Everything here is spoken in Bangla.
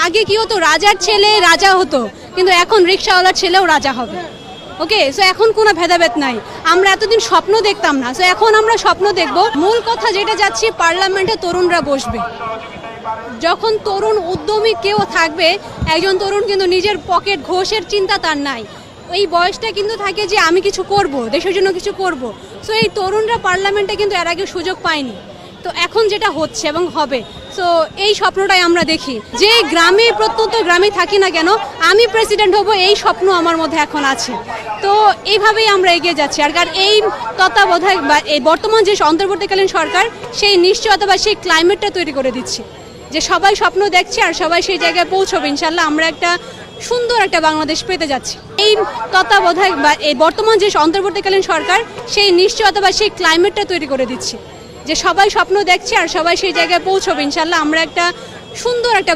আগে কি হতো, রাজার ছেলে রাজা হতো, কিন্তু এখন রিক্সাওয়ালার ছেলেও রাজা হবে। ওকে, সো এখন কোনো ভেদাভেদ নাই। আমরা এতদিন স্বপ্ন দেখতাম না, সো এখন আমরা স্বপ্ন দেখব। মূল কথা যেটা যাচ্ছি, পার্লামেন্টে তরুণরা বসবে। যখন তরুণ উদ্যমী কেউ থাকবে, একজন তরুণ কিন্তু নিজের পকেট ঘোষের চিন্তা তার নাই। এই বয়সটা কিন্তু থাকে যে আমি কিছু করব, দেশের জন্য কিছু করব। সো এই তরুণরা পার্লামেন্টে কিন্তু এর আগে সুযোগ পায়নি, তো এখন যেটা হচ্ছে এবং হবে, সো এই স্বপ্নটাই আমরা দেখি। যে গ্রামে, প্রত্যন্ত গ্রামে থাকি না কেন, আমি প্রেসিডেন্ট হব, এই স্বপ্ন আমার মধ্যে এখন আছে। তো এইভাবেই আমরা এগিয়ে যাচ্ছি। আর এই তত্ত্বাবধায়ক বা এই বর্তমান যে অন্তর্বর্তীকালীন সরকার, সেই নিশ্চয়তা বা সেই ক্লাইমেটটা তৈরি করে দিচ্ছে যে সবাই স্বপ্ন দেখছে আর সবাই সেই জায়গায় পৌঁছবে ইনশাল্লাহ। আমরা একটা সুন্দর একটা বাংলাদেশ পেতে যাচ্ছি। এই তত্ত্বাবধায়ক বা এই বর্তমান যে অন্তর্বর্তীকালীন সরকার, সেই নিশ্চয়তা বা সেই ক্লাইমেটটা তৈরি করে দিচ্ছে যে সবাই স্বপ্ন দেখছে আর সবাই সেই জায়গায় পৌঁছবে ইনশাল্লাহ। আমরা একটা সুন্দর একটা